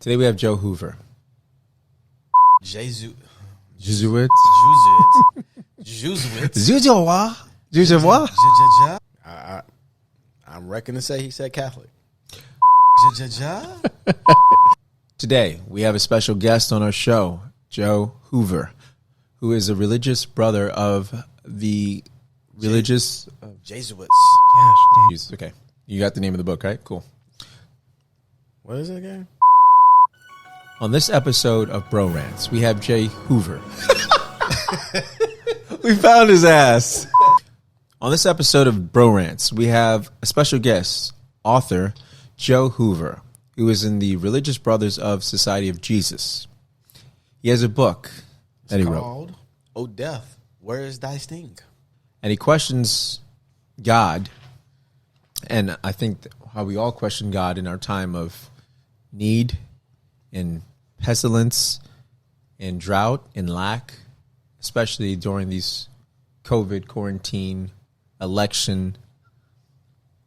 Today we have Joe Hoover. Jesuit. Jesuit. Jesuit. Jesuit. I'm reckoning to say he said Catholic. Today we have a special guest on our show, Joe Hoover, who is a religious brother of the religious Jesuits. Yes. Okay, you got the name of the book, right? Cool. What is it again? On this episode of Bro-RantZ, we have Jay Hoover. We found his ass. On this episode of Bro-RantZ, we have a special guest, author Joe Hoover, who is in the Religious Brothers of Society of Jesus. He has a book that he wrote called "O Death, Where Is Thy Sting?" And he questions God, and I think how we all question God in our time of need and pestilence and drought and lack, especially during these COVID, quarantine, election,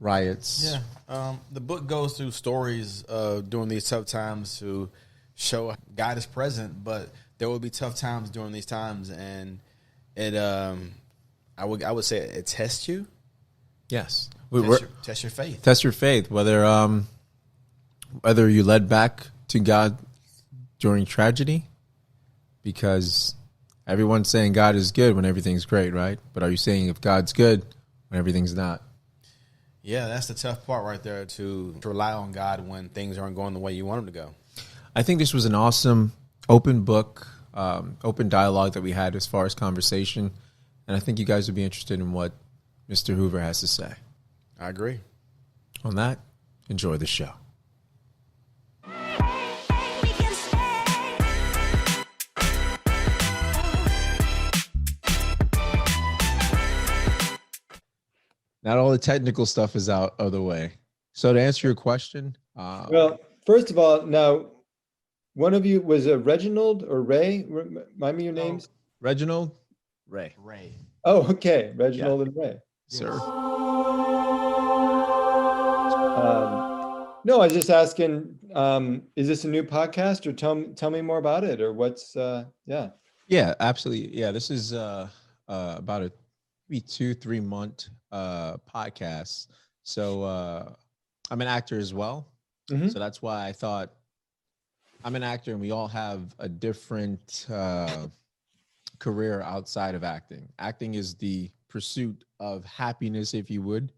riots. Yeah. The book goes through stories during these tough times to show God is present, but there will be tough times during these times, and it I would say it tests you. Yes. Test your faith. Test your faith, whether you led back to God during tragedy, because everyone's saying God is good when everything's great, right? But are you saying if God's good when everything's not? Yeah, that's the tough part right there, to rely on God when things aren't going the way you want them to go. I think this was an awesome open book, open dialogue that we had as far as conversation. And I think you guys would be interested in what Mr. Hoover has to say. I agree. On that, enjoy the show. Not all the technical stuff is out of the way. So to answer your question. Well, first of all, now, one of you was a Reginald or Ray? Remind me your names. Reginald, Ray. Oh, okay. Reginald and Ray. Sir. No, I was just asking, is this a new podcast, or tell me more about it, or what's, yeah. Yeah, absolutely. Yeah, this is about a maybe 2-3 month podcast. So I'm an actor as well. Mm-hmm. So that's why I thought I'm an actor, and we all have a different career outside of acting. Acting is the pursuit of happiness, if you would.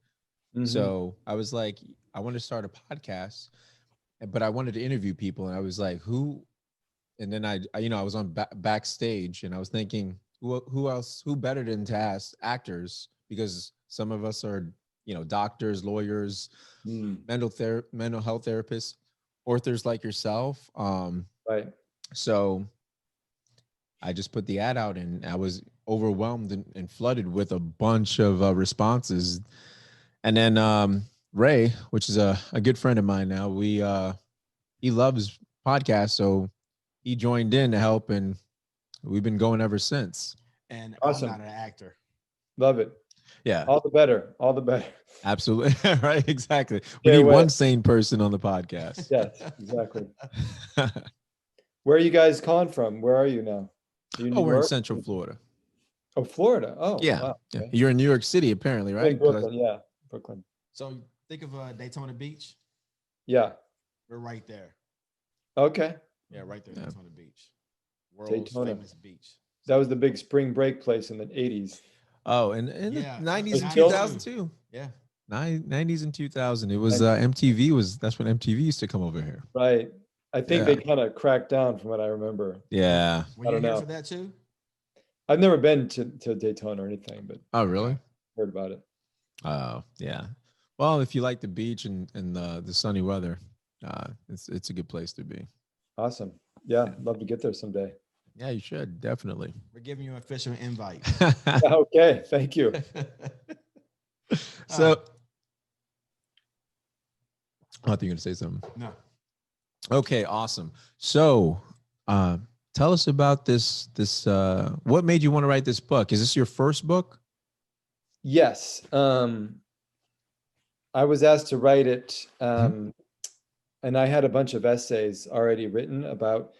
Mm-hmm. So I was like, I want to start a podcast, but I wanted to interview people, and I was like, who? And then I was on backstage, and I was thinking, who else? Who better than to ask actors? Because some of us are, doctors, lawyers, mental health therapists, authors like yourself. Right. So I just put the ad out, and I was overwhelmed and flooded with a bunch of responses. And then Ray, which is a good friend of mine now, he loves podcasts, so he joined in to help, and we've been going ever since. And awesome. I'm not an actor. Love it. Yeah. All the better. Absolutely. Right. Exactly. We need one sane person on the podcast. Yes, exactly. Where are you guys calling from? Where are you now? We're in Central Florida. Oh, Florida. Oh, yeah. Wow. Yeah. You're in New York City, apparently, right? In Brooklyn. Yeah. Brooklyn. So think of Daytona Beach. Yeah. We're right there. Okay. Yeah, right there. Yeah. Daytona Beach. World's famous beach. That was the big spring break place in the 80s. Oh, and in the 90s and 2000 too. Yeah. 90s and 2000. It was MTV that's when MTV used to come over here. Right. I think they kind of cracked down from what I remember. Yeah. Were you here for that too? I've never been to Daytona or anything, but oh, really? Heard about it. Oh, yeah. Well, if you like the beach and the sunny weather, it's a good place to be. Awesome. Yeah, love to get there someday. Yeah, you should, definitely. We're giving you an official invite. Okay, thank you. So, I thought you were going to say something. No. Okay, awesome. So, tell us about this. What made you want to write this book? Is this your first book? Yes. I was asked to write it. and I had a bunch of essays already written about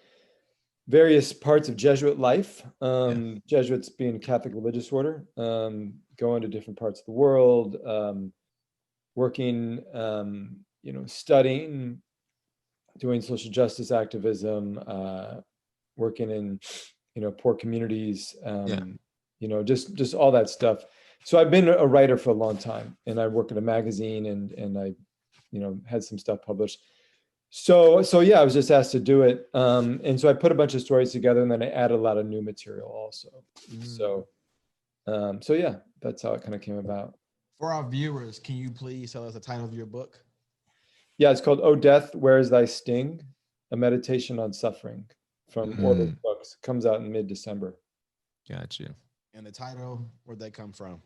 various parts of Jesuit life. Jesuits being Catholic religious order, going to different parts of the world, working, studying, doing social justice activism, working in, poor communities, just all that stuff. So I've been a writer for a long time, and I work at a magazine, and I, had some stuff published. So yeah, I was just asked to do it. And so I put a bunch of stories together, and then I added a lot of new material also. So yeah, that's how it kind of came about. For our viewers, can you please tell us the title of your book? Yeah, it's called "O Death, Where Is Thy Sting? A Meditation on Suffering" from Orbis Books. Comes out in mid-December. Gotcha. And the title, where'd that come from?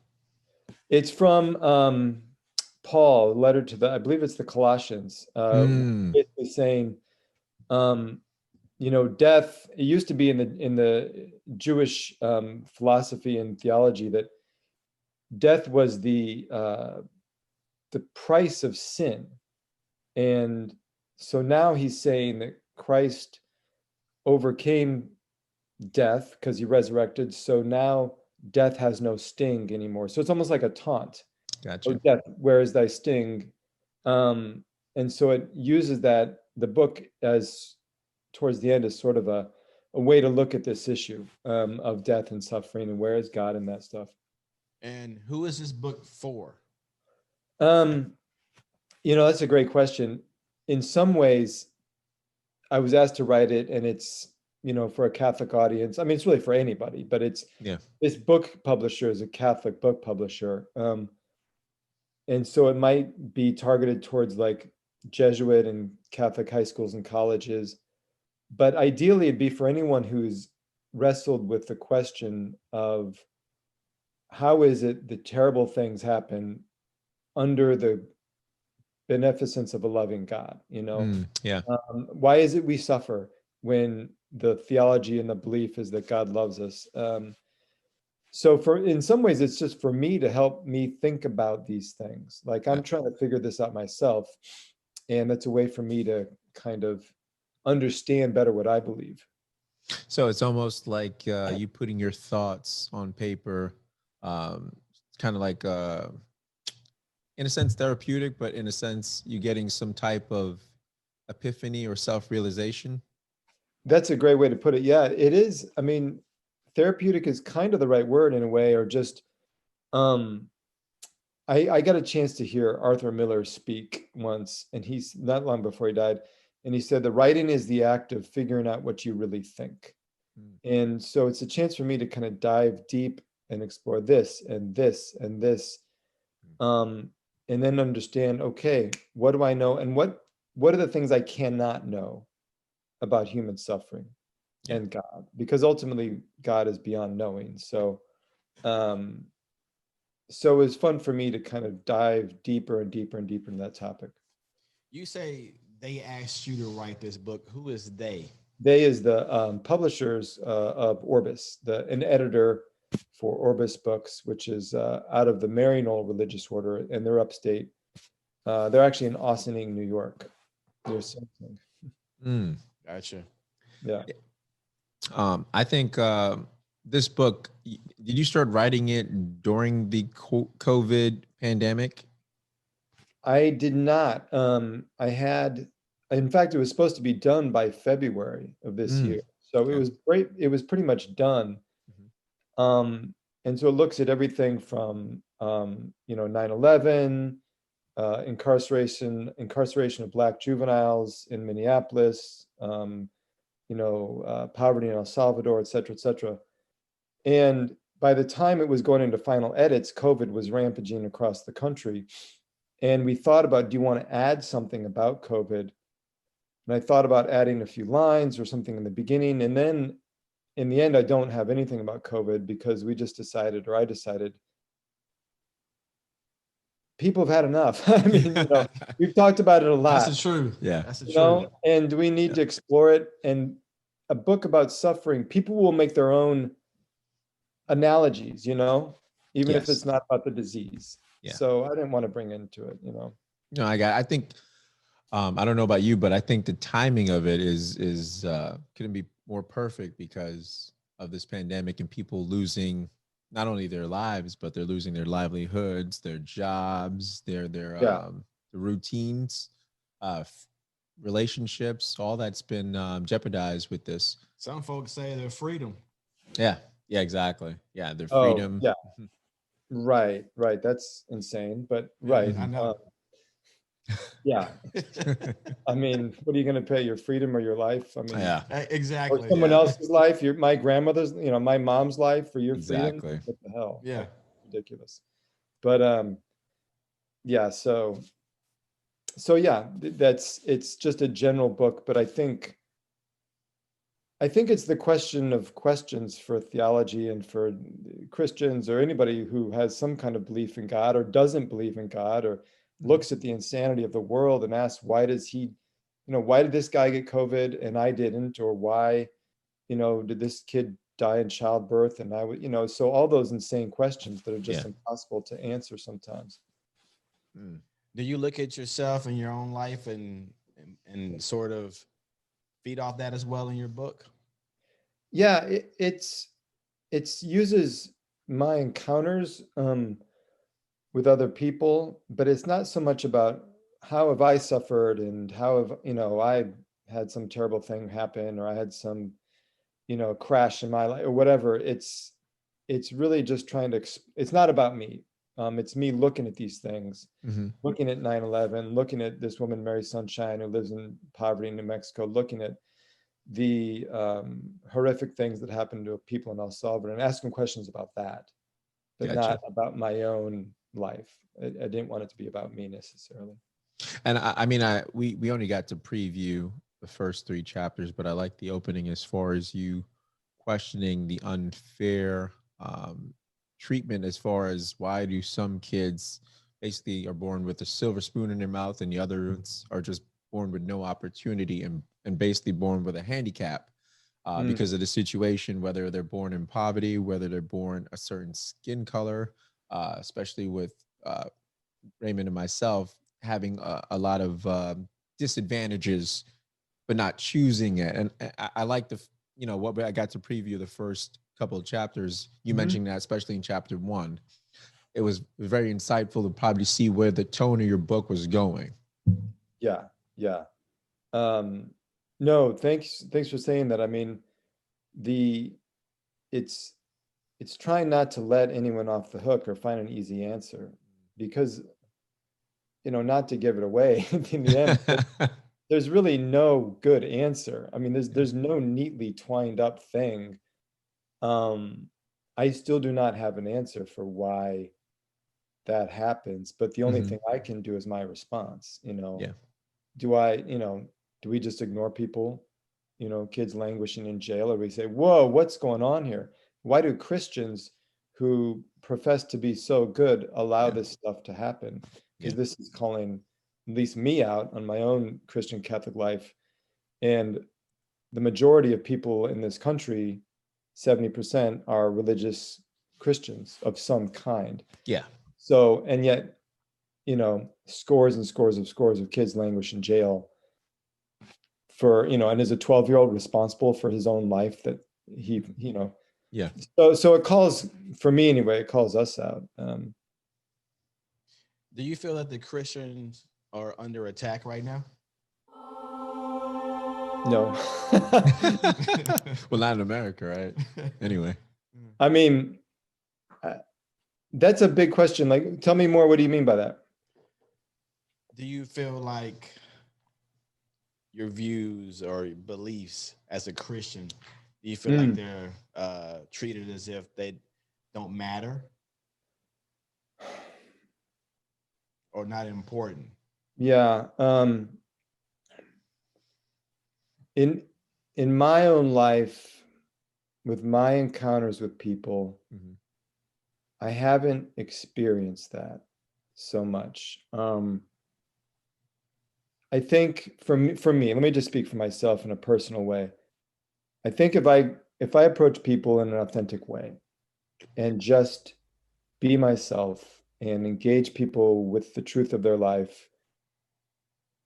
It's from Paul, letter to I believe it's the Colossians, basically saying, death. It used to be in the Jewish philosophy and theology that death was the price of sin, and so now he's saying that Christ overcame death because he resurrected. So now death has no sting anymore. So it's almost like a taunt. Gotcha. Oh, death, where is thy sting? And so it uses the book as towards the end as sort of a way to look at this issue of death and suffering, and where is God in that stuff. And who is this book for? That's a great question. In some ways, I was asked to write it, and it's, for a Catholic audience. I mean, it's really for anybody, but this book publisher is a Catholic book publisher. And so it might be targeted towards like Jesuit and Catholic high schools and colleges. But ideally, it'd be for anyone who's wrestled with the question of how is it that terrible things happen under the beneficence of a loving God, why is it we suffer when the theology and the belief is that God loves us? So in some ways, it's just for me to help me think about these things. Like I'm trying to figure this out myself, and that's a way for me to kind of understand better what I believe. So it's almost like you putting your thoughts on paper, kind of like in a sense therapeutic, but in a sense you getting some type of epiphany or self-realization. That's a great way to put it. Yeah, it is. I mean, therapeutic is kind of the right word in a way, or just I got a chance to hear Arthur Miller speak once, and he's not long before he died, and he said the writing is the act of figuring out what you really think. And so it's a chance for me to kind of dive deep and explore this and this and this, and then understand, okay, what do I know, and what are the things I cannot know about human suffering and God, because ultimately God is beyond knowing. So it was fun for me to kind of dive deeper and deeper and deeper into that topic. You say they asked you to write this book. Who is they? They is the publishers of Orbis, an editor for Orbis Books, which is out of the Maryknoll Religious Order, and they're upstate. They're actually in Ossining, New York. They're something. Gotcha. Yeah. I think this book, did you start writing it during the COVID pandemic? I did not. In fact, it was supposed to be done by February of this year. So it was great. It was pretty much done. And so it looks at everything from, 9/11, incarceration of Black juveniles in Minneapolis, poverty in El Salvador, et cetera, et cetera. And by the time it was going into final edits, COVID was rampaging across the country. And we thought about, do you want to add something about COVID? And I thought about adding a few lines or something in the beginning. And then in the end, I don't have anything about COVID because I decided, people have had enough. I mean, we've talked about it a lot. That's the truth. Yeah. That's the truth. And we need to explore it. And a book about suffering, people will make their own analogies, even if it's not about the disease. So I didn't want to bring into it, No, I think I don't know about you, but I think the timing of it is couldn't be more perfect because of this pandemic and people losing not only their lives, but they're losing their livelihoods, their jobs, their Yeah. the routines, uh, relationships, all that's been jeopardized with this. Some folks say their freedom. Yeah, yeah, exactly. Yeah, their Oh, freedom. yeah. Right, right. That's insane, but Yeah, right. I know. Yeah. I mean, what are you going to pay? Your freedom or your life? I mean, Yeah, or Exactly. someone Yeah. else's life, my grandmother's, my mom's life for your freedom? exactly. What the hell? Yeah. That's ridiculous. But yeah, so yeah, it's just a general book, but I think it's the question of questions for theology and for Christians or anybody who has some kind of belief in God or doesn't believe in God or looks at the insanity of the world and asks, why did this guy get COVID and I didn't? Or why, did this kid die in childbirth and I would, so all those insane questions that are Yeah. just impossible to answer sometimes. Mm. Do you look at yourself and your own life and sort of feed off that as well in your book? Yeah, it's uses my encounters with other people, but it's not so much about how have I suffered and how have, I had some terrible thing happen or I had some, crash in my life or whatever. It's really just trying to, it's not about me. It's me looking at these things, Mm-hmm. looking at 9/11, looking at this woman, Mary Sunshine, who lives in poverty in New Mexico, looking at the horrific things that happened to people in El Salvador and asking questions about that, but Gotcha. not about my own life. I didn't want it to be about me necessarily. And I mean, we only got to preview the first three chapters, but I like the opening as far as you questioning the unfair treatment as far as why do some kids basically are born with a silver spoon in their mouth and the others are just born with no opportunity and basically born with a handicap Mm, because of the situation, whether they're born in poverty, whether they're born a certain skin color, especially with Raymond and myself having a lot of disadvantages, but not choosing it. And I like what I got to preview the first couple of chapters. You mhm. mentioned that, especially in chapter one, it was very insightful to probably see where the tone of your book was going. Yeah, yeah. Um, no, thanks for saying that. I mean, the it's it's trying not to let anyone off the hook or find an easy answer because, not to give it away in the end, but there's really no good answer. I mean, Yeah. there's no neatly twined up thing. Um, I still do not have an answer for why that happens, but the only Mm-hmm. thing I can do is my response, Yeah. do I, do we just ignore people, kids languishing in jail, or we say, whoa, what's going on here? Why do Christians who profess to be so good allow Yeah. this stuff to happen? Yeah. Because this is calling at least me out on my own Christian Catholic life. And the majority of people in this country, 70%, are religious Christians of some kind. Yeah. So, and yet, scores and scores of kids languish in jail for, and is a 12-year-old responsible for his own life that he, Yeah. so it calls, for me anyway, it calls us out. Do you feel that the Christians are under attack right now? No. Well, not in America, right? Anyway. I mean, that's a big question. Like, tell me more. What do you mean by that? Do you feel like your views or beliefs as a Christian, do you feel like Mm, they're treated as if they don't matter or not important? yeah. In my own life, with my encounters with people, Mm-hmm. I haven't experienced that so much. I think for me, let me just speak for myself in a personal way. I think if I approach people in an authentic way and just be myself and engage people with the truth of their life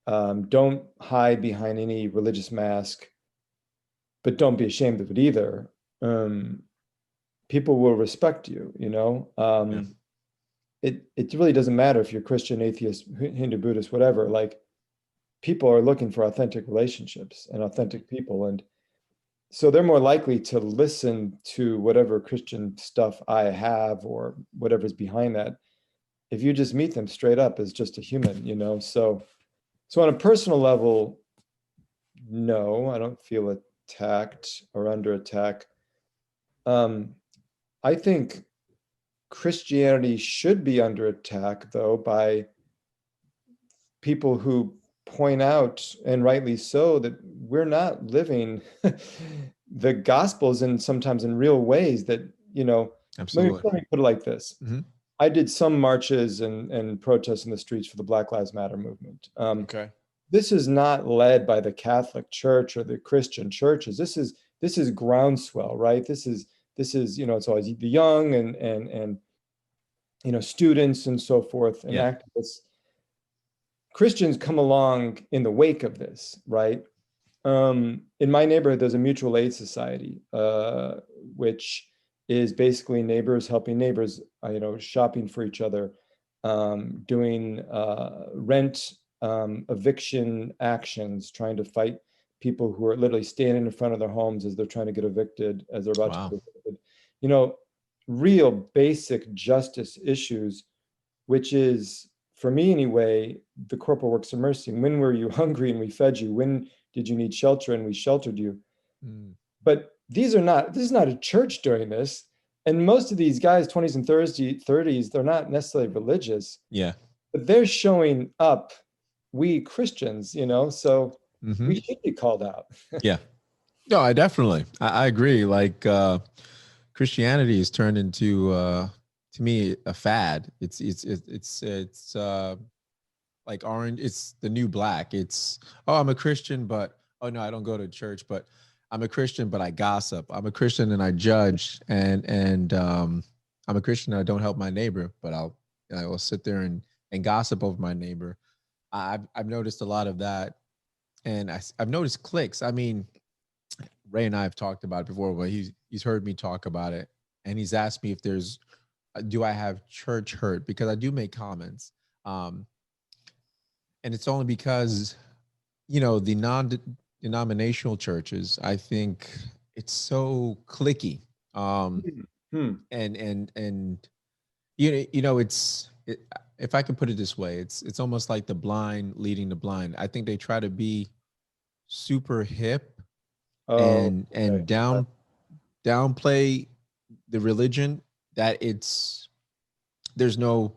Don't hide behind any religious mask, but don't be ashamed of it either. People will respect you, you know. It really doesn't matter if you're Christian, atheist, Hindu, Buddhist, whatever. Like, people are looking for authentic relationships and authentic people, and so they're more likely to listen to whatever Christian stuff I have or whatever's behind that if you just meet them straight up as just a human, you know. So on a personal level, no, I don't feel attacked or under attack. I think Christianity should be under attack, though, by people who point out, and rightly so, that we're not living the gospels and sometimes in real ways that, you know. Absolutely. Let me put it like this. Mm-hmm. I did some marches and protests in the streets for the Black Lives Matter movement. Okay. This is not led by the Catholic Church or the Christian churches. This is groundswell, right? This is, you know, it's always the young and you know, students and so forth, and activists. Christians come along in the wake of this, right? In my neighborhood, there's a mutual aid society, which is basically neighbors helping neighbors, you know, shopping for each other, doing rent eviction actions, trying to fight people who are literally standing in front of their homes as they're trying to get evicted, as they're about to get evicted. You know, real basic justice issues, which is, for me anyway, the corporal works of mercy. When were you hungry and we fed you? When did you need shelter and we sheltered you? But this is not a church doing this. And most of these guys, 20s and 30s, they're not necessarily religious. Yeah. But they're showing up, we Christians, you know, so we should be called out. Yeah. No, I definitely, I agree. Like, Christianity has turned into, to me, a fad. It's like orange. It's the new black. It's, oh, I'm a Christian, but oh no, I don't go to church, but I'm a Christian, but I gossip. I'm a Christian and I judge, and I'm a Christian and I don't help my neighbor, but I will sit there and gossip over my neighbor. I've noticed a lot of that, and I've noticed cliques. I mean, Ray and I have talked about it before, but he's heard me talk about it, and he's asked me if do I have church hurt, because I do make comments, and it's only because, you know, the non-denominational churches, I think it's so cliquey, and you know if I can put it this way, it's almost like the blind leading the blind. I think they try to be super hip and downplay the religion, that there's no,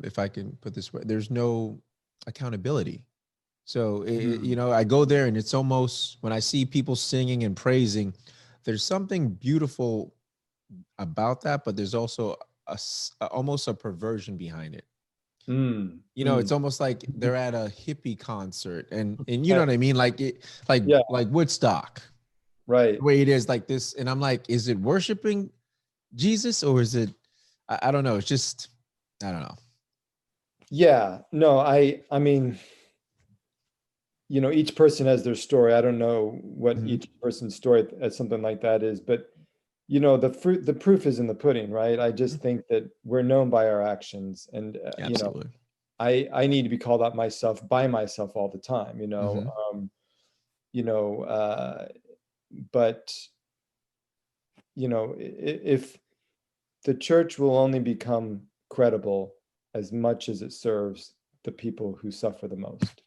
if I can put this way, there's no accountability. So you know, I go there and it's almost, when I see people singing and praising, there's something beautiful about that, but there's also almost a perversion behind it. You know, it's almost like they're at a hippie concert, and you know what I mean, like like Woodstock, right? The way it is, like this, and I'm like, is it worshiping Jesus, or is it? I don't know. It's just, I don't know. Yeah, no, I mean, you know, each person has their story. I don't know what each person's story at something like that is, but you know, the proof is in the pudding, right? I just think that we're known by our actions, and you know, I need to be called out by myself all the time, you know. You know, but you know, if the church will only become credible as much as it serves the people who suffer the most.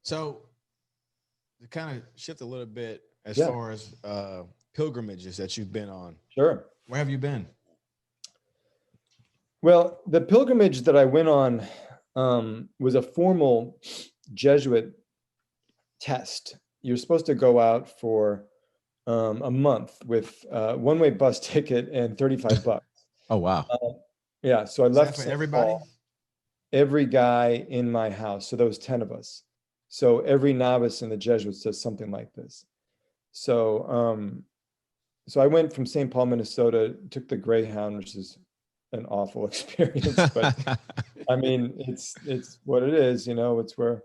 So to kind of shift a little bit as far as pilgrimages that you've been on. Sure. Where have you been? Well, the pilgrimage that I went on was a formal Jesuit test. You're supposed to go out for a month with one-way bus ticket and $35. Oh, wow. Yeah. So I left for everybody. Every guy in my house. So there was 10 of us. So every novice in the Jesuits does something like this. So, so I went from St. Paul, Minnesota, took the Greyhound, which is an awful experience, but I mean, it's what it is, it's where,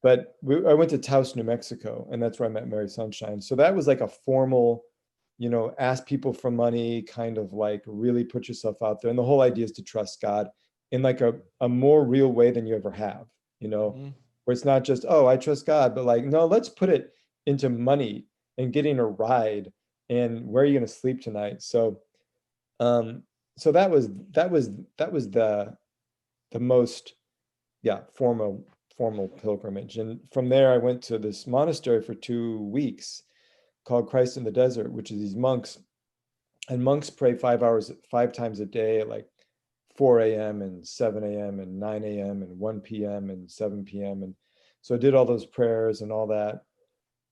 but I went to Taos, New Mexico, and that's where I met Mary Sunshine. So that was like a formal, ask people for money, kind of like really put yourself out there. And the whole idea is to trust God in like a more real way than you ever have, where it's not just, oh, I trust God, but like, no, let's put it into money and getting a ride and where are you going to sleep tonight? Um, so that was the most, yeah, formal pilgrimage. And from there, I went to this monastery for 2 weeks called Christ in the Desert, which is these monks, and monks pray 5 times a day at like 4 a.m. and 7 a.m. and 9 a.m. and 1 p.m. and 7 p.m. And so I did all those prayers and all that.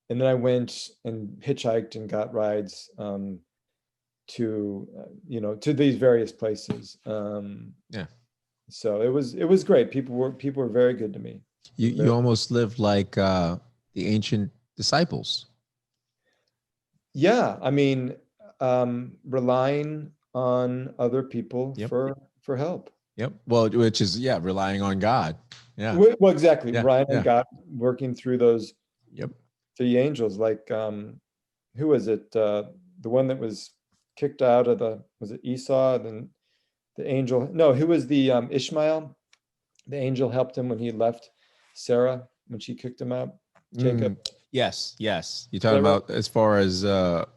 And then I went and hitchhiked and got rides to these various places. Yeah. So it was great. People were very good to me. You almost lived like the ancient disciples. Yeah, I mean, relying on other people Yep. for help. Yep. Well, which is relying on God. Yeah. Well, exactly. Yeah. Ryan Yeah. and God working through those Yep. 3 angels. Like, who was it? The one that was kicked out of was it Esau? Then the angel. No, who was the Ishmael? The angel helped him when he left Sarah when she kicked him out. Jacob. Yes. You're talking about as far as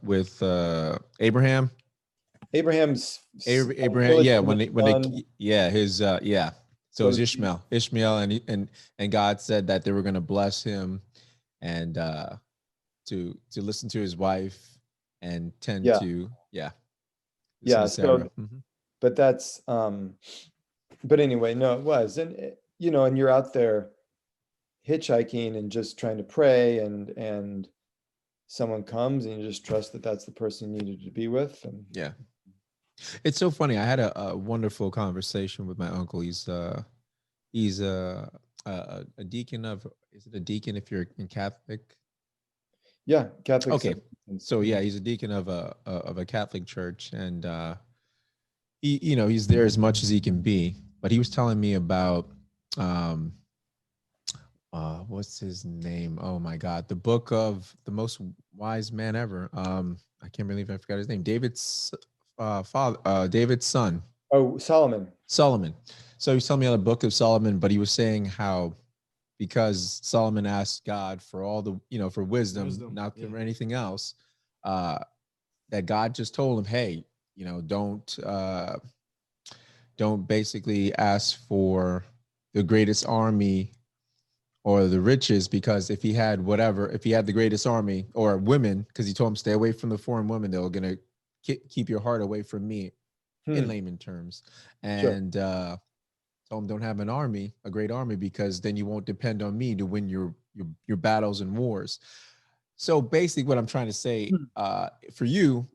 with Abraham. Abraham's Abraham, his So it's Ishmael, and God said that they were going to bless him, and to listen to his wife and tend to Sarah. But that's but anyway, no, it was, and and you're out there hitchhiking and just trying to pray, and someone comes and you just trust that that's the person you needed to be with. And it's so funny. I had a wonderful conversation with my uncle. He's a deacon of, is it a deacon if you're in Catholic? Yeah, Catholic. Okay, so he's a deacon of a Catholic church, and he's there as much as he can be. But he was telling me about what's his name? Oh my God, the book of the most wise man ever. I can't believe I forgot his name. David's David's son. Oh, Solomon. So he's telling me on the book of Solomon, but he was saying how, because Solomon asked God for all the, for wisdom, not for anything else, that God just told him, hey, don't basically ask for the greatest army or the riches, because if he had the greatest army or women, because he told him stay away from the foreign women, they're going to keep your heart away from me, in layman terms. And told him don't have a great army, because then you won't depend on me to win your battles and wars. So basically what I'm trying to say, for you,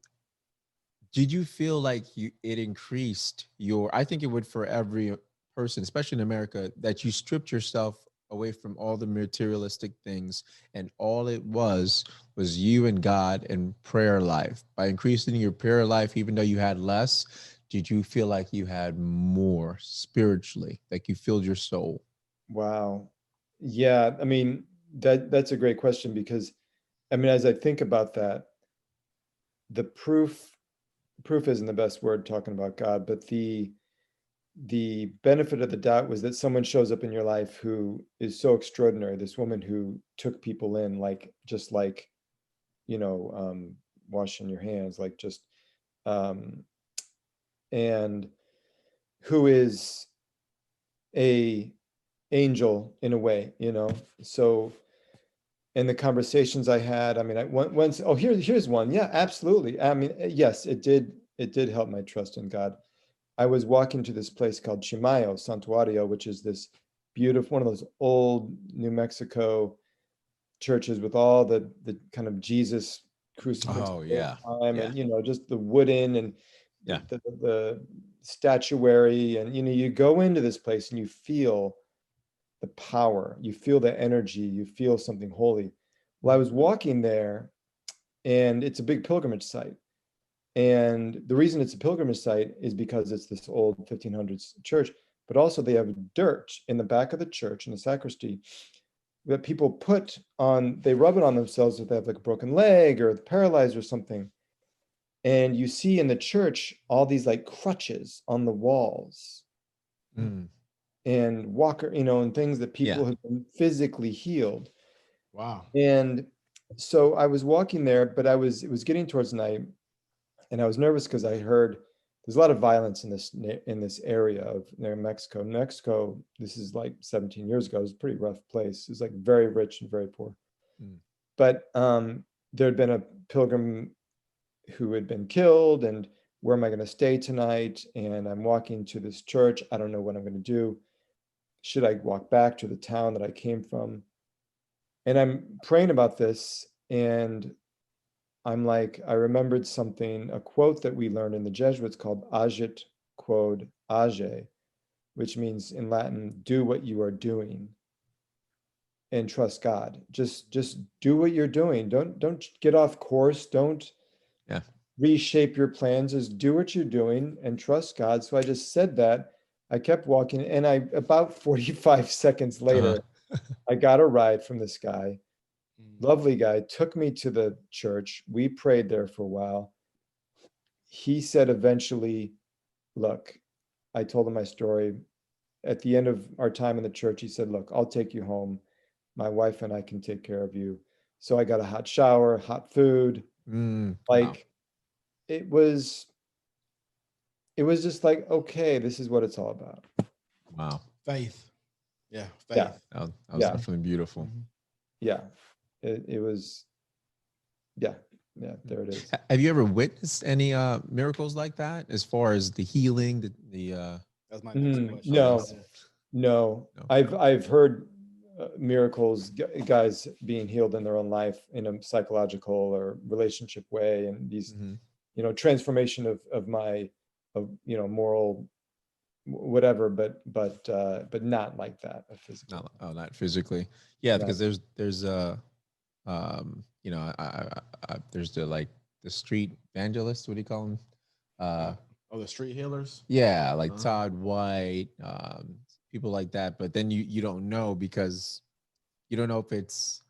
did you feel like it increased I think it would for every person, especially in America, that you stripped yourself away from all the materialistic things, and all it was you and God and prayer life. By increasing your prayer life, even though you had less, did you feel like you had more spiritually, like you filled your soul? Wow. Yeah, I mean, that's a great question, because I mean, as I think about that, the proof isn't the best word talking about God, but the benefit of the doubt was that someone shows up in your life who is so extraordinary. This woman who took people in, like, just like, washing your hands, like just, and who is a angel in a way, so, and the conversations I had, I mean, here's one. Yeah, absolutely. I mean, yes, it did help my trust in God. I was walking to this place called Chimayo Santuario, which is this beautiful, one of those old New Mexico churches with all the kind of Jesus crucifix. Oh yeah. And just the wooden and Yeah. the statuary, and you go into this place and you feel the power, you feel the energy, you feel something holy. Well, I was walking there, and it's a big pilgrimage site, And the reason it's a pilgrimage site is because it's this old 1500s church, but also they have dirt in the back of the church in the sacristy that people put on, they rub it on themselves if they have like a broken leg or paralyzed or something. And you see in the church all these like crutches on the walls and walker, and things that people have been physically healed. Wow. And so I was walking there, but it was getting towards night, and I was nervous because I heard there's a lot of violence in this area of near Mexico. Mexico, this is like 17 years ago, it was a pretty rough place. It was like very rich and very poor. But there had been a pilgrim who had been killed, and where am I going to stay tonight? And I'm walking to this church. I don't know what I'm going to do. Should I walk back to the town that I came from? And I'm praying about this, and I'm like, I remembered something, a quote that we learned in the Jesuits called agit quod age, which means in Latin, do what you are doing and trust God. Just do what you're doing. Don't get off course. Don't reshape your plans. Just do what you're doing and trust God. So I just said that. I kept walking, and about 45 seconds later, I got a ride from this guy. Lovely guy, took me to the church. We prayed there for a while. He said eventually, look, I told him my story. At the end of our time in the church, he said, look, I'll take you home. My wife and I can take care of you. So I got a hot shower, hot food. It was just like, okay, this is what it's all about. Wow. Faith. Yeah. Faith. Yeah. That was definitely beautiful. Yeah. It was, there it is. Have you ever witnessed any miracles like that, as far as the healing, That's my next question. No. I've heard miracles, guys being healed in their own life in a psychological or relationship way, and these, transformation of my, moral whatever, but not like that, a physical. Not physically. Yeah, because there's there's the street evangelists, what do you call them? The street healers. Yeah, like Todd White, people like that. But then you don't know, because you don't know if it's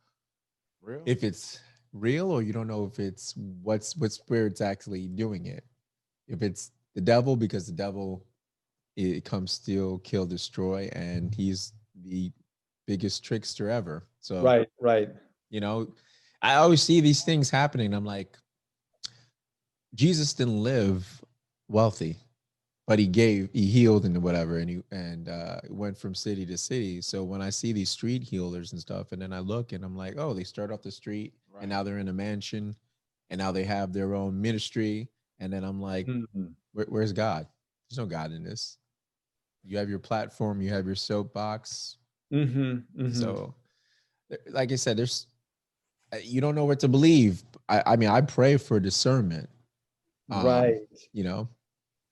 real, or you don't know if it's what spirit's actually doing it. If it's the devil, because the devil, it comes, steal, kill, destroy, and he's the biggest trickster ever. So right. I always see these things happening. I'm like, Jesus didn't live wealthy, but he healed and whatever, and he went from city to city. So when I see these street healers and stuff, and then I look and I'm like, oh, they start off the street, and now they're in a mansion, and now they have their own ministry, and then I'm like, where's God? There's no God in this. You have your platform, you have your soapbox. So, like I said, you don't know what to believe. I mean, I pray for discernment. Right.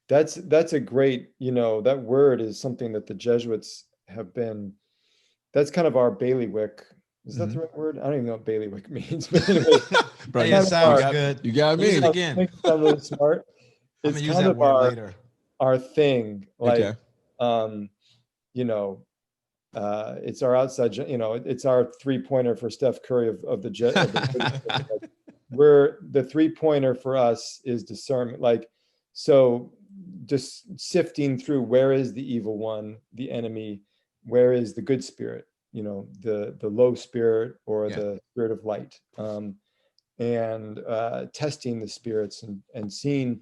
That's a great, that word is something that the Jesuits have been, that's kind of our bailiwick. Is that the right word? I don't even know what bailiwick means, but anyway. Bro, it sounds good. You got me. Use it again. I sound really smart. It's kind use that word later. Our thing, like, it's our outside, it's our 3-pointer for Steph Curry of the Jet. Where the 3-pointer for us is discernment. Like, so just sifting through, where is the evil one, the enemy, where is the good spirit, the low spirit or the spirit of light, and testing the spirits and seeing,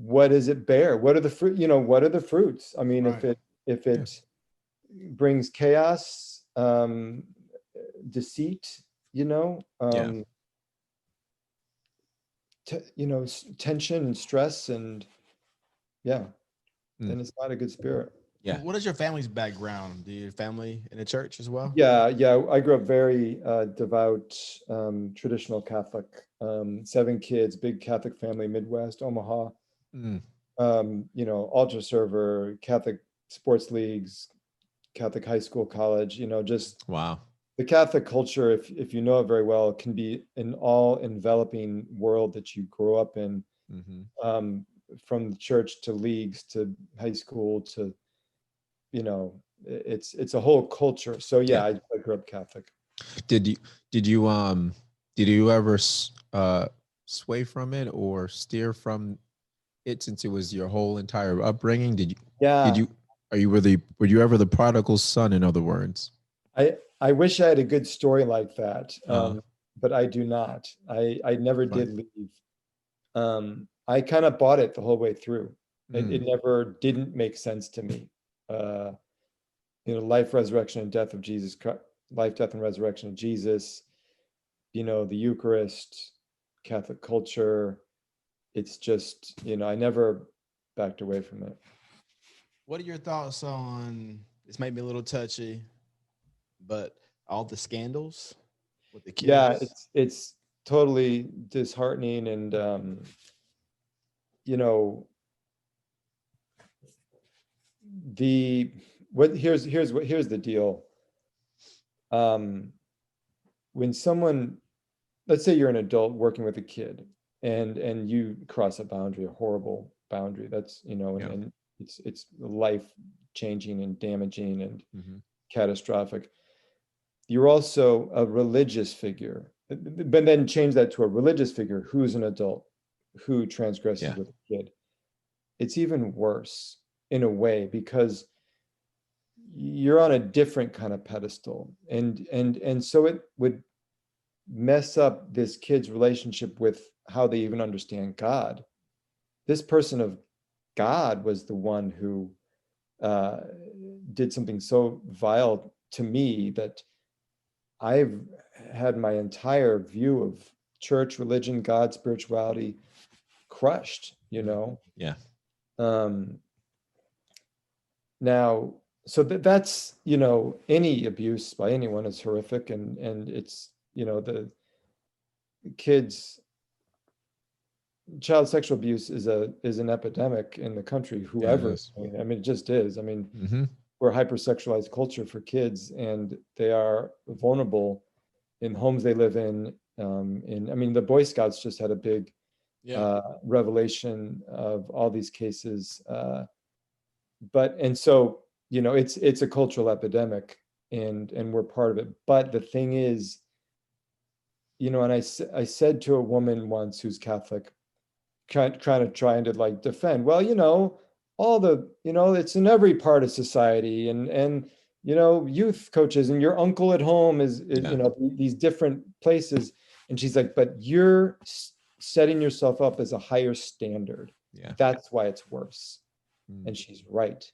what does it bear? What are the fruit? What are the fruits? I mean, if it brings chaos, deceit, tension and stress, and then it's not a good spirit. Yeah. What is your family's background? Do your family in the church as well? Yeah. I grew up very devout, traditional Catholic. 7 kids, big Catholic family, Midwest, Omaha. Altar server, Catholic sports leagues, Catholic high school, college. Just wow. The Catholic culture, if you know it very well, can be an all-enveloping world that you grow up in. from the church to leagues to high school to, it's a whole culture. So yeah, I grew up Catholic. Did you ever sway from it or steer from it since it was your whole entire upbringing? Were you ever the prodigal son, in other words? I wish I had a good story like that, but I do not. I never did leave. I kind of bought it the whole way through. It never didn't make sense to me. Life, resurrection, and death of Jesus Christ, life, death, and resurrection of Jesus, the Eucharist, Catholic culture. It's just, I never backed away from it. What are your thoughts on, this might be a little touchy, but all the scandals with the kids? Yeah, it's totally disheartening. And, here's the deal. When someone, let's say you're an adult working with a kid and you cross a boundary, a horrible boundary, that's, and it's life changing and damaging and catastrophic. You're also a religious figure, but then change that to a religious figure who's an adult, who transgresses with a kid. It's even worse in a way, because you're on a different kind of pedestal, and so it would mess up this kid's relationship with how they even understand God. This person of God was the one who did something so vile to me that I've had my entire view of church, religion, God, spirituality crushed, Yeah. Now, so that's, any abuse by anyone is horrific, and it's, the kids, child sexual abuse is an epidemic in the country, whoever. I mean, it just is. I mean, we're a hypersexualized culture for kids, and they are vulnerable in homes they live in. I mean, the Boy Scouts just had a big revelation of all these cases. So, it's a cultural epidemic, and we're part of it. But the thing is, and I said to a woman once who's Catholic, trying to like defend, well, all the, it's in every part of society, and youth coaches, and your uncle at home is these different places. And she's like, but you're setting yourself up as a higher standard. That's why it's worse. And she's right.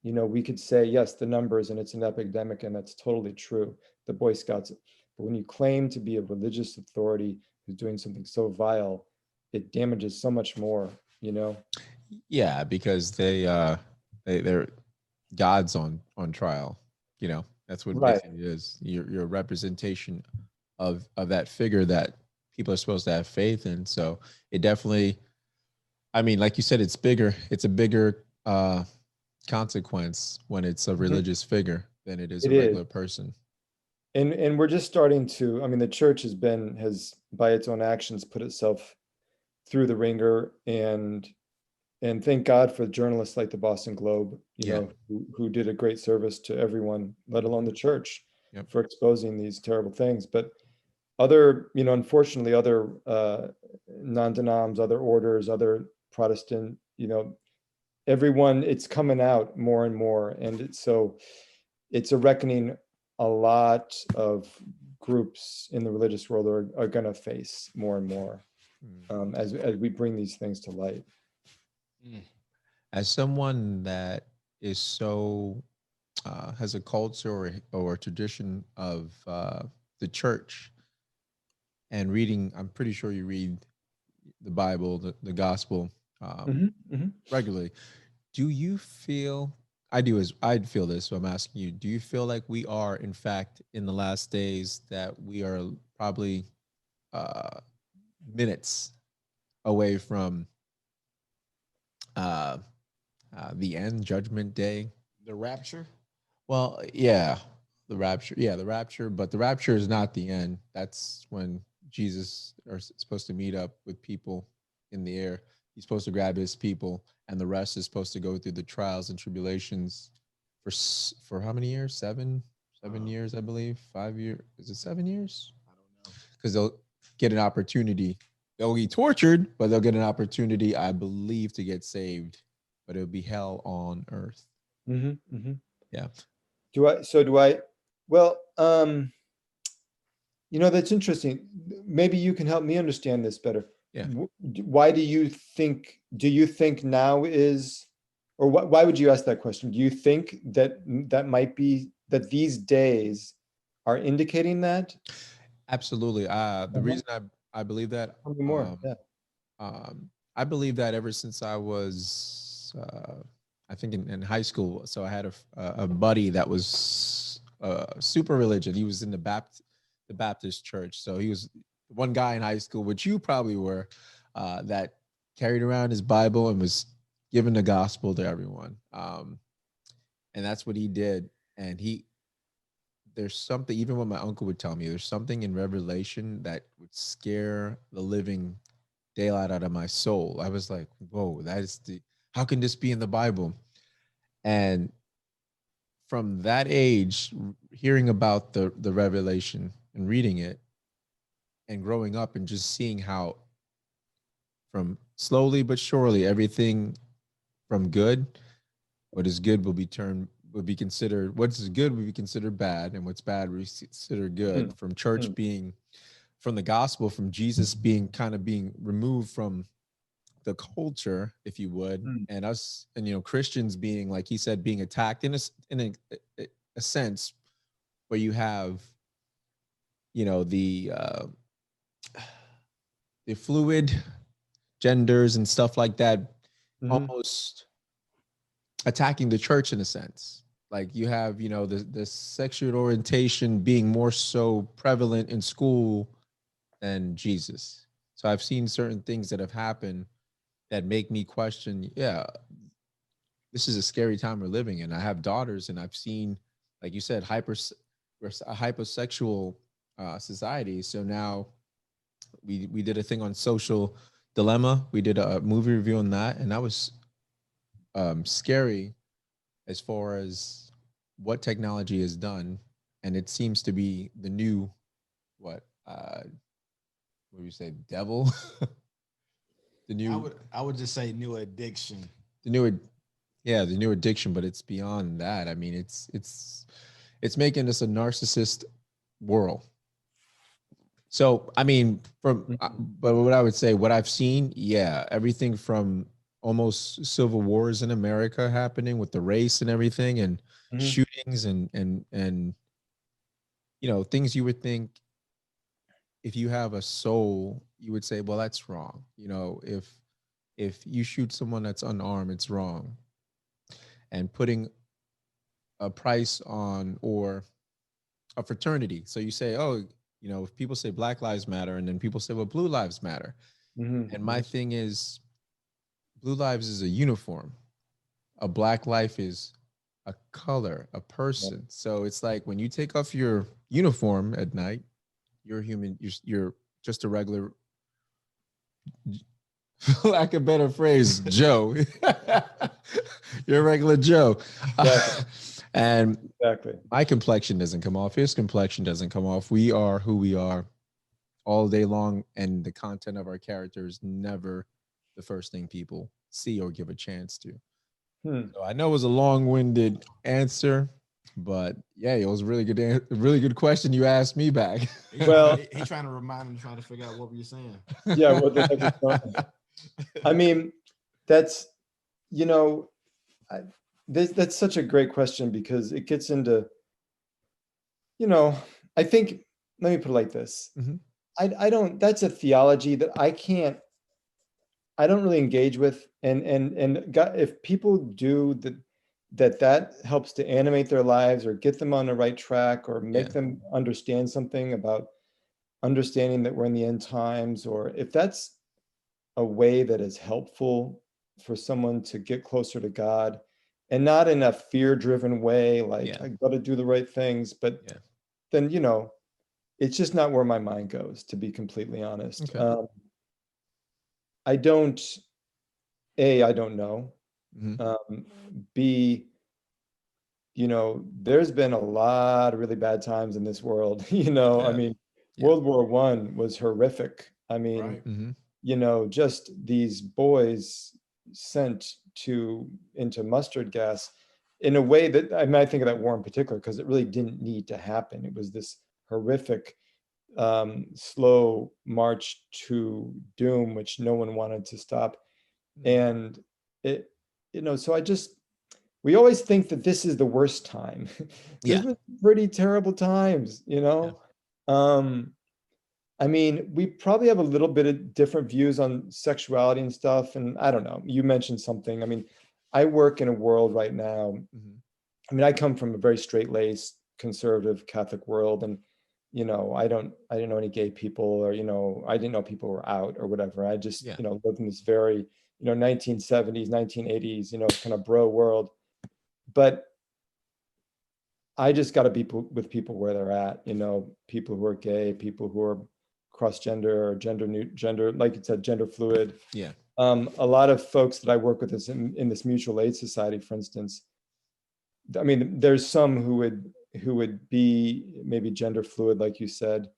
We could say, yes, the numbers, and it's an epidemic, and that's totally true, the Boy Scouts. But when you claim to be a religious authority who's doing something so vile, it damages so much more, Yeah, because they're gods on trial. That's what basically it is. You're a representation of that figure that people are supposed to have faith in. So it definitely, I mean, like you said, it's bigger. It's a bigger consequence when it's a religious figure than it is a regular person. And we're just starting to, I mean, the church has by its own actions put itself through the ringer, and thank God for journalists like the Boston Globe, who did a great service to everyone, let alone the church, for exposing these terrible things. But other, unfortunately, other non-denoms, other orders, other Protestant, everyone, it's coming out more and more. And it's a reckoning a lot of groups in the religious world are going to face more and more as we bring these things to light. As someone that is so has a culture or a tradition of the church and reading, I'm pretty sure you read the Bible, the gospel regularly. Do you feel, I'd feel this, so I'm asking you, do you feel like we are, in fact, in the last days, that we are probably minutes away from the end, judgment day? The rapture? Well, yeah, the rapture. Yeah, the rapture. But the rapture is not the end. That's when Jesus are supposed to meet up with people in the air. He's supposed to grab his people, and the rest is supposed to go through the trials and tribulations for how many years? 7 years, I believe. 5 years. Is it 7 years? I don't know. Because they'll get an opportunity. They'll be tortured, but they'll get an opportunity, I believe, to get saved. But it'll be hell on earth. Mm-hmm, mm-hmm. Yeah. Well, that's interesting. Maybe you can help me understand this better. Yeah. Why do you think now is, or why would you ask that question? Do you think that might be that these days are indicating that? Absolutely. The reason I believe that, tell me more. I believe that ever since I was, I think in high school. So I had a buddy that was super religious. He was in the Baptist church. So he was one guy in high school, which you probably were, that carried around his Bible and was giving the gospel to everyone. And that's what he did. And there's something, even what my uncle would tell me, there's something in Revelation that would scare the living daylight out of my soul. I was like, whoa, how can this be in the Bible? And from that age, hearing about the Revelation and reading it and growing up and just seeing how from slowly but surely, everything from good, what is good would be considered, what's good would be considered bad, and what's bad would be considered good. From church being, from the gospel, from Jesus being removed from the culture, if you would, and us, and Christians being, like he said, being attacked in a sense where you have, the fluid genders and stuff like that, almost attacking the church in a sense. Like you have, the sexual orientation being more so prevalent in school than Jesus. So I've seen certain things that have happened that make me question, this is a scary time we're living in. I have daughters, and I've seen, like you said, we're a hypersexual society. So now we did a thing on Social Dilemma. We did a movie review on that, and that was scary as far as what technology has done. And it seems to be the new, what do you say, devil? The new, I would just say new addiction. The new addiction, but it's beyond that. I mean, it's making us a narcissist world. So, I mean, but what I would say, what I've seen, everything from almost civil wars in America happening with the race and everything, and shootings and things you would think, if you have a soul, you would say, well, that's wrong. If you shoot someone that's unarmed, it's wrong. And putting a price on, or a fraternity. So you say, if people say Black Lives Matter, and then people say, well, Blue Lives Matter. And my thing is, Blue Lives is a uniform. A Black life is a color, a person. Yeah. So it's like when you take off your uniform at night, you're human. You're just a regular, for lack of a better phrase, Joe. You're a regular Joe. Exactly. And my complexion doesn't come off. His complexion doesn't come off. We are who we are all day long. And the content of our character is never the first thing people see or give a chance to. So I know it was a long-winded answer, but it was a really good question you asked me back. Well, he's trying to remind him, trying to figure out what were you saying. Yeah, I mean, that's that's such a great question, because it gets into, I think, let me put it like this. I don't, that's a theology that I don't really engage with, and God, if people do that helps to animate their lives or get them on the right track or make them understand something about understanding that we're in the end times, or if that's a way that is helpful for someone to get closer to God, and not in a fear-driven way, like I got to do the right things, but then it's just not where my mind goes, to be completely honest. Okay. I don't, I don't know. Mm-hmm. B, there's been a lot of really bad times in this world. I Yeah. mean, Yeah. World War I was horrific. I mean, Right. Mm-hmm. just these boys sent into mustard gas in a way that, I mean, I think of that war in particular because it really didn't need to happen. It was this horrific, slow march to doom, which no one wanted to stop. And it, so we always think that this is the worst time. There's Yeah. been pretty terrible times, Yeah. I mean, we probably have a little bit of different views on sexuality and stuff. And I don't know, you mentioned something. I mean, I work in a world right now. Mm-hmm. I mean, I come from a very straight-laced conservative Catholic world, and I didn't know any gay people, or I didn't know people were out or whatever. I just Yeah. lived in this very 1970s, 1980s kind of bro world. But I just got to be with people where they're at. People who are gay, people who are cross gender or gender, like you said, gender fluid. Yeah. A lot of folks that I work with is in this mutual aid society, for instance. I mean, there's some who would be maybe gender fluid, like you said,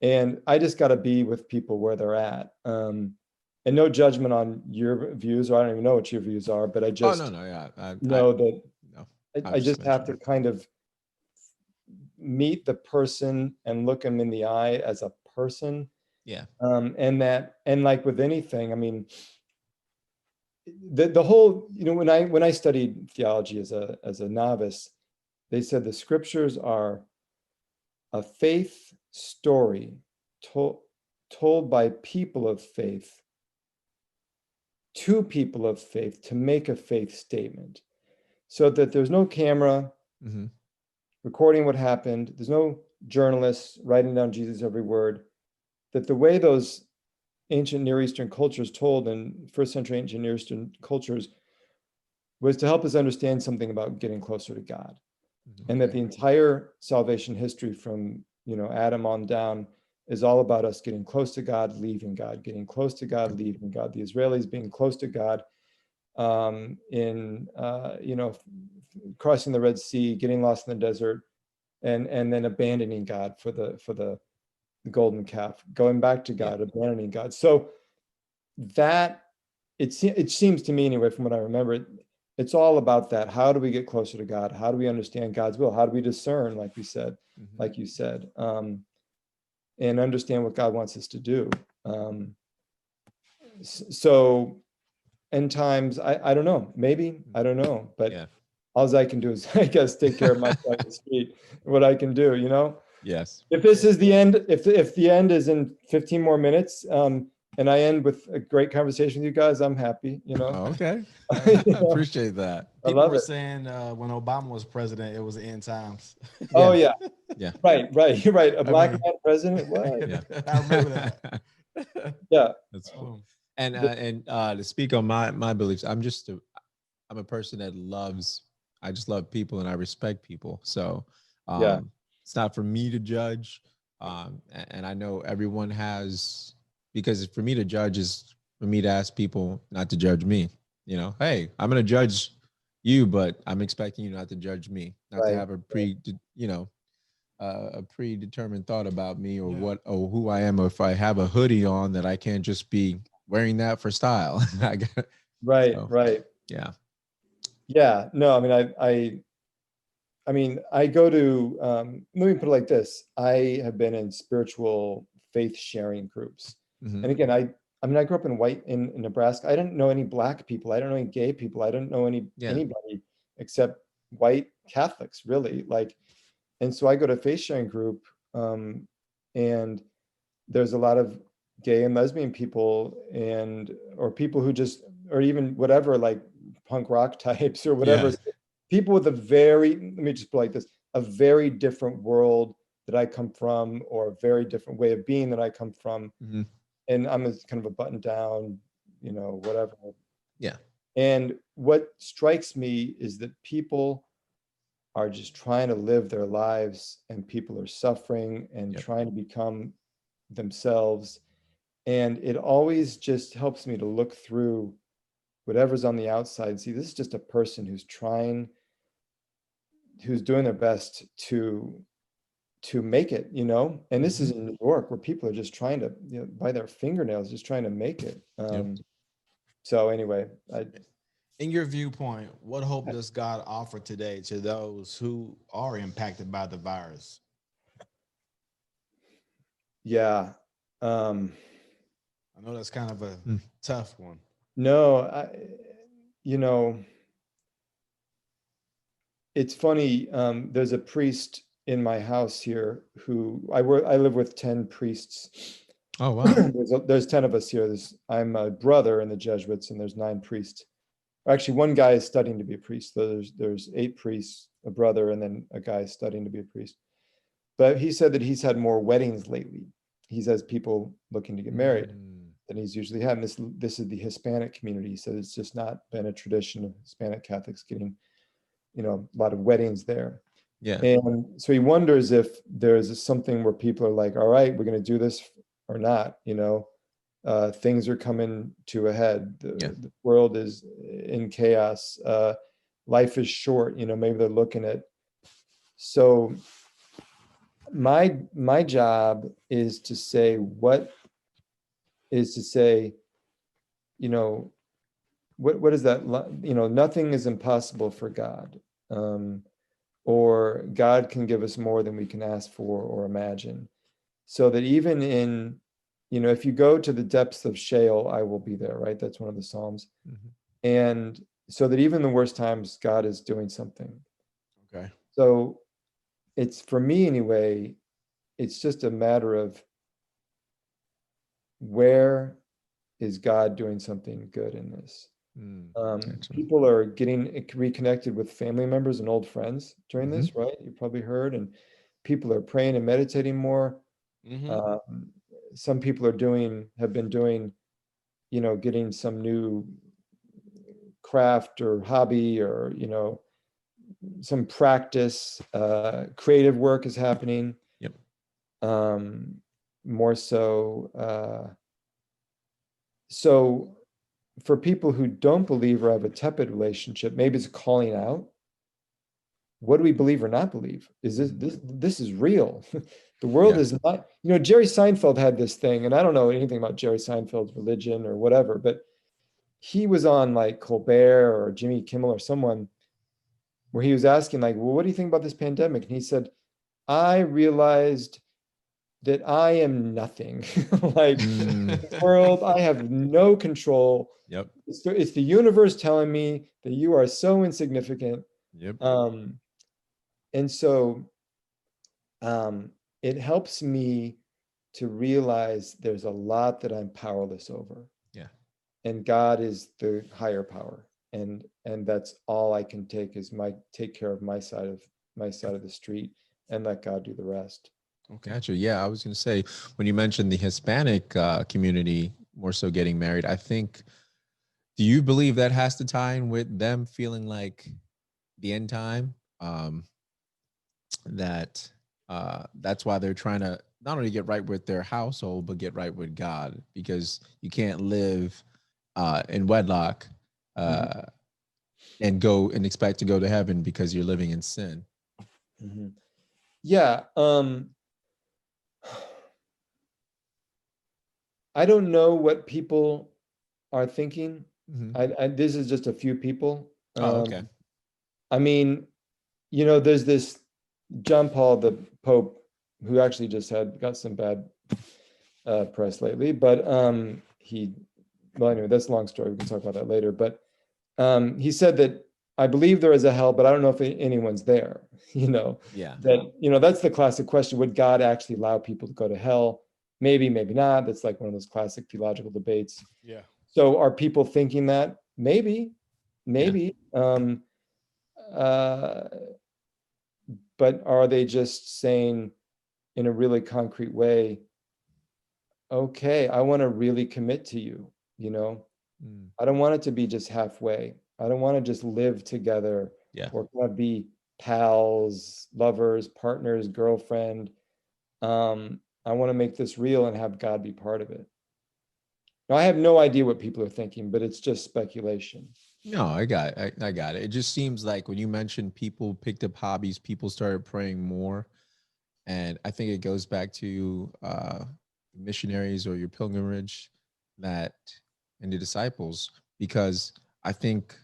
and I just got to be with people where they're at. And no judgment on your views, or I don't even know what your views are, but I Oh, just no, no. Yeah. know that No, I I was just just have to mentioning. kind of meet the person and look them in the eye as a person. Yeah. And like with anything, I mean, the whole, when I studied theology as a novice, they said the scriptures are a faith story told by people of faith to people of faith to make a faith statement, so that there's no camera Mm-hmm. recording what happened. There's no journalists writing down Jesus' every word. That the way those ancient Near Eastern cultures told, in first century ancient Near Eastern cultures, was to help us understand something about getting closer to God. Mm-hmm. And that the entire salvation history from Adam on down is all about us getting close to God, leaving God, getting close to God, leaving God. The Israelis being close to God, in crossing the Red Sea, getting lost in the desert, and then abandoning God for the golden calf, going back to God, abandoning God. So that it seems to me, anyway, from what I remember, it's all about that. How do we get closer to God? How do we understand God's will? How do we discern, like we said, Mm-hmm. like you said, and understand what God wants us to do? So end times, I don't know, maybe, I don't know, but all I can do is, I guess, take care of my side of the street, what I can do, Yes. If this is the end, if the end is in 15 more minutes, and I end with a great conversation with you guys, I'm happy, Oh, okay. I I appreciate that. People love were it. saying when Obama was president, it was the end times. Oh yeah, Yeah. right. You're right. A black mean, man president. What? Yeah. I remember that. Yeah. That's fun. Boom. And to speak on my beliefs, I'm a person that I just love people and I respect people. So Yeah. it's not for me to judge. And I know everyone has, because for me to judge is for me to ask people not to judge me. Hey, I'm going to judge you, but I'm expecting you not to judge me, not to Right. have a predetermined thought about me or Yeah. who I am, or if I have a hoodie on that I can't just be wearing that for style. Right. So, Right. yeah. Yeah. No, I mean, I go to, let me put it like this. I have been in spiritual faith sharing groups. Mm-hmm. And again, I grew up in Nebraska. I didn't know any black people. I don't know any gay people. I didn't know anybody except white Catholics, really. And so I go to a faith sharing group, and there's a lot of gay and lesbian people, or people who just, or even whatever, like punk rock types or whatever. Yeah. People with let me just put it like this, a very different world that I come from, or a very different way of being that I come from. Mm-hmm. And I'm kind of a button down, whatever. Yeah. And what strikes me is that people are just trying to live their lives, and people are suffering and Yep. trying to become themselves. And it always just helps me to look through whatever's on the outside and see this is just a person who's doing their best to make it, and this is in New York where people are just trying to, by their fingernails, just trying to make it. So anyway, in your viewpoint, what hope does God offer today to those who are impacted by the virus? Yeah. I know that's kind of a tough one. No, it's funny. There's a priest in my house here who I live with 10 priests. Oh, wow. There's 10 of us here. I'm a brother in the Jesuits, and there's 9 priests. Actually, one guy is studying to be a priest. So there's 8 priests, a brother, and then a guy studying to be a priest. But he said that he's had more weddings lately. He says people looking to get married than he's usually had. And this is the Hispanic community. He said it's just not been a tradition of Hispanic Catholics getting, a lot of weddings there. Yeah. And so he wonders if there's something where people are like, all right, we're going to do this or not. Things are coming to a head. The world is in chaos. Life is short. Maybe they're looking at. So my job is to say what is that? Nothing is impossible for God, or God can give us more than we can ask for or imagine. So that even in, if you go to the depths of Sheol, I will be there, right? That's one of the Psalms. And so that even the worst times, God is doing something. Okay. So it's, for me anyway, it's just a matter of where is God doing something good in this? People are getting reconnected with family members and old friends during this, right? You probably heard, and people are praying and meditating more. Some people have been doing, getting some new craft or hobby, or, some practice. Creative work is happening. More so. So for people who don't believe or have a tepid relationship, maybe it's calling out. What do we believe or not believe? Is this is real? The world is not, Jerry Seinfeld had this thing, and I don't know anything about Jerry Seinfeld's religion or whatever, but he was on like Colbert or Jimmy Kimmel or someone where he was asking like, well, what do you think about this pandemic? And he said, I realized that I am nothing. Like the world, I have no control. It's the universe telling me that you are so insignificant. And so it helps me to realize there's a lot that I'm powerless over. And God is the higher power. And that's all I can take is take care of my side of the street and let God do the rest. Gotcha. Yeah, I was going to say, when you mentioned the Hispanic community more so getting married, I think, do you believe that has to tie in with them feeling like the end time? That's why they're trying to not only get right with their household, but get right with God, because you can't live in wedlock and go and expect to go to heaven because you're living in sin. Yeah. I don't know what people are thinking. This is just a few people. Okay. I mean, there's this John Paul, the Pope, who actually just got some bad press lately, but well, anyway, that's a long story. We can talk about that later. But he said that, I believe there is a hell, but I don't know if anyone's there. That's the classic question. Would God actually allow people to go to hell? Maybe, maybe not. That's like one of those classic theological debates. So are people thinking that? Maybe. But are they just saying in a really concrete way, okay, I want to really commit to you, I don't want it to be just halfway. I don't want to just live together or kind of be pals, lovers, partners, girlfriend. I want to make this real and have God be part of it. Now, I have no idea what people are thinking, but it's just speculation. No, I got it. I got it. It just seems like when you mentioned people picked up hobbies, people started praying more. And I think it goes back to missionaries or your pilgrimage that and the disciples, because I think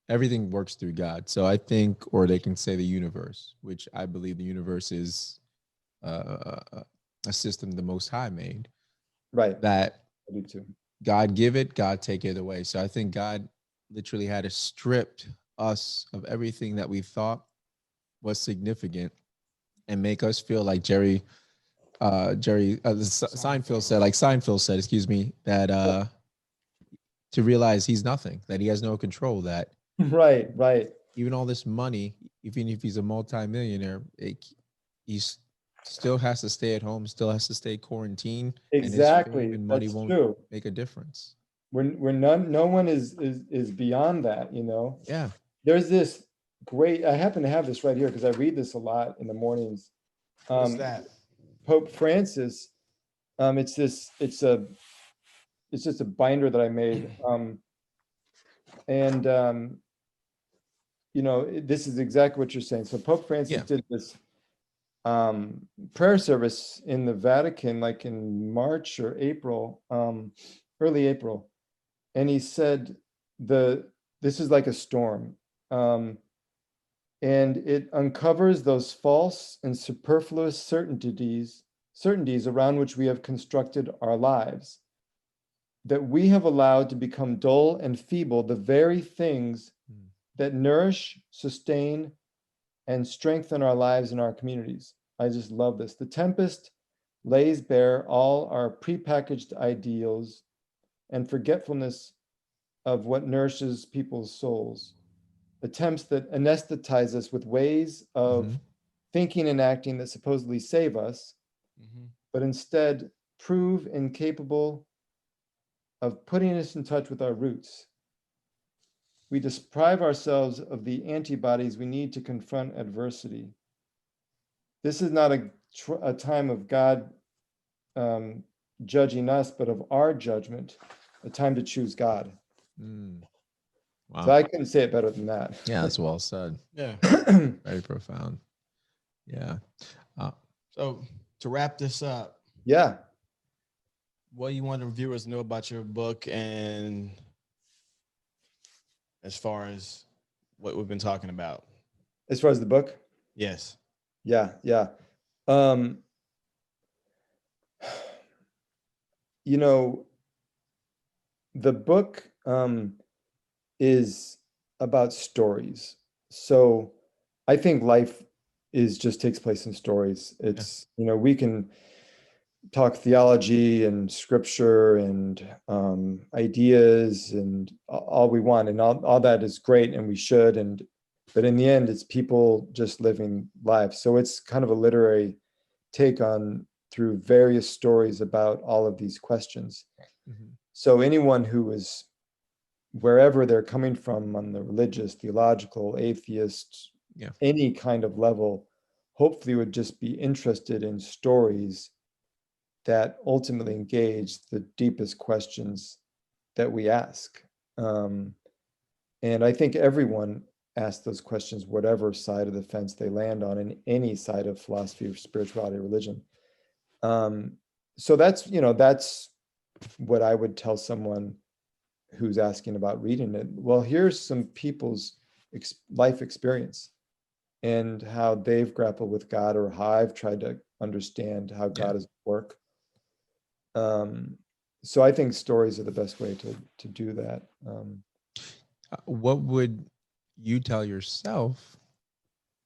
everything works through God. So I think, or they can say the universe, which I believe the universe is a system the Most High made. Right. That I do too. God give it, God take it away. So I think God literally had to strip us of everything that we thought was significant and make us feel like Seinfeld said, excuse me, that to realize he's nothing, that he has no control, that right. even all this money, even if he's a multimillionaire, he still has to stay at home, still has to stay quarantined, and his fame Exactly. and money That's won't true. make a difference. We're no one is beyond that, you know. Yeah. There's this great, I happen to have this right here because I read this a lot in the mornings. What's that? Pope Francis. It's just a binder that I made. And this is exactly what you're saying. So Pope Francis did this prayer service in the Vatican, like in March or April, early April. And he said this is like a storm. And it uncovers those false and superfluous certainties around which we have constructed our lives, that we have allowed to become dull and feeble the very things that nourish, sustain, and strengthen our lives and our communities. I just love this. The tempest lays bare all our prepackaged ideals and forgetfulness of what nourishes people's souls. Attempts that anesthetize us with ways of thinking and acting that supposedly save us, but instead prove incapable of putting us in touch with our roots. We deprive ourselves of the antibodies we need to confront adversity. This is not a time of God judging us, but of our judgment, a time to choose God. Wow. So I couldn't say it better than that. Yeah, that's well said. Yeah. Very profound. Yeah. So to wrap this up, yeah, what do you want the viewers to know about your book, and as far as what we've been talking about? As far as the book? Yes. Yeah. The book is about stories. So I think life just takes place in stories. It's, we can talk theology and scripture and ideas and all we want, and all that is great, and we should, but in the end, it's people just living life. So it's kind of a literary take on through various stories about all of these questions. So anyone who is, wherever they're coming from on the religious, theological, atheist, any kind of level, hopefully would just be interested in stories that ultimately engage the deepest questions that we ask. And I think everyone asks those questions, whatever side of the fence they land on, in any side of philosophy or spirituality or religion. So that's what I would tell someone who's asking about reading it. Well, here's some people's life experience and how they've grappled with God, or how I've tried to understand how God is at work. So I think stories are the best way to do that. What would you tell yourself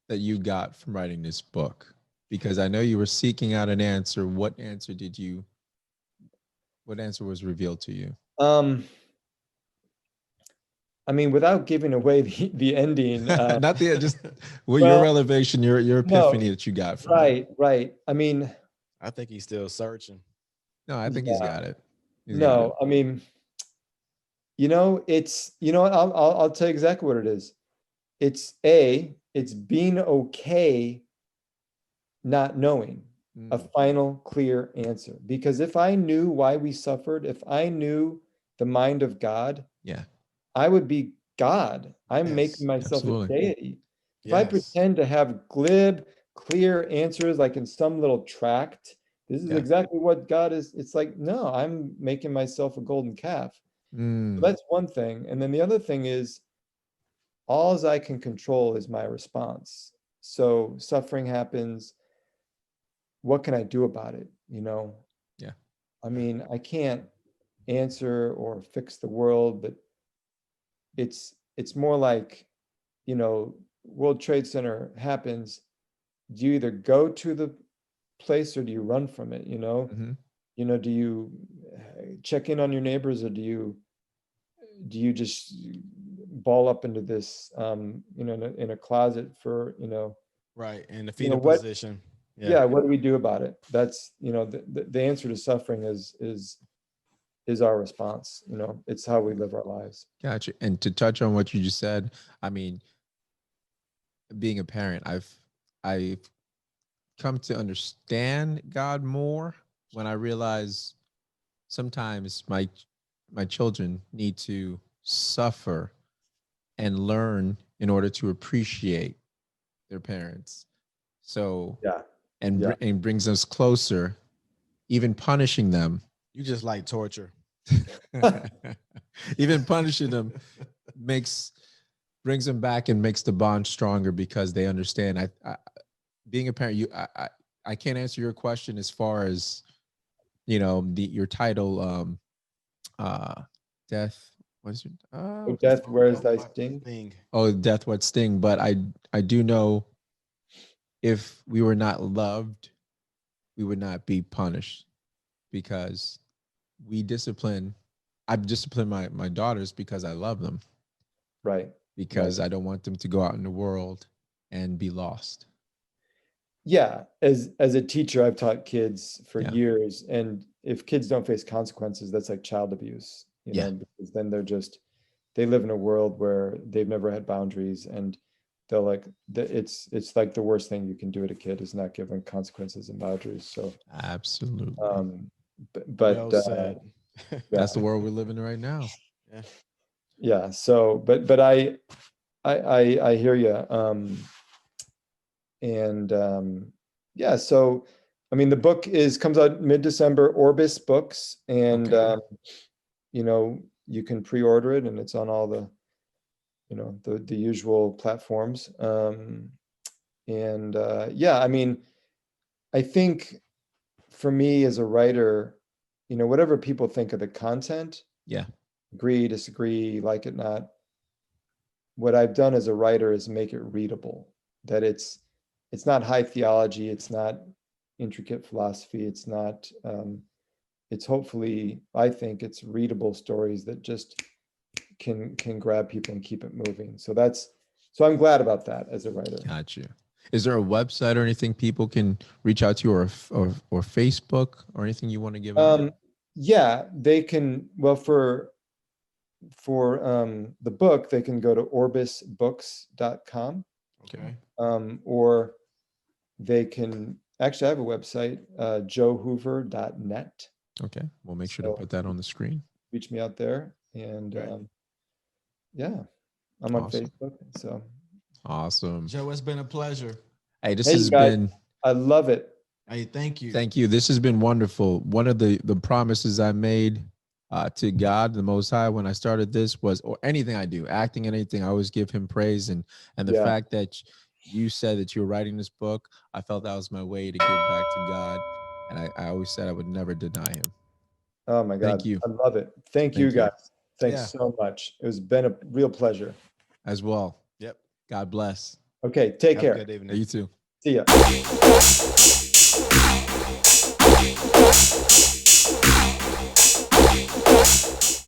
that you got from writing this book? Because I know you were seeking out an answer. What answer was revealed to you? I mean, without giving away the ending. Not just your revelation, your epiphany that you got from it. Right. I mean, I think he's still searching. No, I think he's got it. I mean, it's, I'll tell you exactly what it is. It's being okay not knowing a final, clear answer. Because if I knew why we suffered, if I knew the mind of God, Yeah. I would be God. I'm making myself a deity. If I pretend to have glib, clear answers like in some little tract, this is exactly what God is. It's like, no, I'm making myself a golden calf. So that's one thing. And then the other thing is, all I can control is my response. So suffering happens. What can I do about it? Yeah. I mean, I can't answer or fix the world, but it's more like, World Trade Center happens. Do you either go to the place or do you run from it? Do you check in on your neighbors, or do you just ball up into this in a closet for right, in the fetal what position? what do we do about it? That's the answer to suffering is our response. It's how we live our lives. Gotcha. And to touch on what you just said, I mean, being a parent, I've come to understand God more when I realize sometimes my children need to suffer and learn in order to appreciate their parents. So and brings us closer. Even punishing them, you just like torture. Even punishing them brings them back and makes the bond stronger, because they understand. I being a parent, I can't answer your question as far as your title, death. What is it? Death, where's thy sting? Oh, death, what sting? But I do know, if we were not loved, we would not be punished, because I discipline my daughters because I love them. Right. Because I don't want them to go out in the world and be lost. Yeah. As a teacher, I've taught kids for years, and if kids don't face consequences, that's like child abuse, because then they live in a world where they've never had boundaries, and they're like, it's like the worst thing you can do to a kid is not give them consequences and boundaries. So absolutely. But well said. That's the world we're living in right now. Yeah. So, but I hear you. So, I mean, the book comes out mid-December, Orbis Books, and you can pre-order it, and it's on all the the usual platforms. I mean, I think for me as a writer, whatever people think of the content, agree, disagree, like it, not, what I've done as a writer is make it readable, that it's not high theology, it's not intricate philosophy, it's not it's hopefully, I think it's readable stories that just can grab people and keep it moving. So I'm glad about that as a writer. Gotcha. Is there a website or anything people can reach out to you, or Facebook, or anything you want to give out? Yeah, they can. Well, for the book, they can go to orbisbooks.com. Okay. Or they can actually, I have a website, joehoover.net. Okay, we'll make sure to put that on the screen. Reach me out there, and I'm on Facebook. So awesome, Joe. It's been a pleasure. Hey, this has been. I love it. Hey, thank you. Thank you. This has been wonderful. One of the promises I made to God, the Most High, when I started this was, or anything I do, acting and anything, I always give Him praise. And the fact that you said that you were writing this book, I felt that was my way to give back to God. And I always said I would never deny Him. Oh my God. Thank you. I love it. Thank you guys. Thanks so much. It's been a real pleasure. As well. Yep. God bless. Okay. Take care. Good evening. You too. See ya.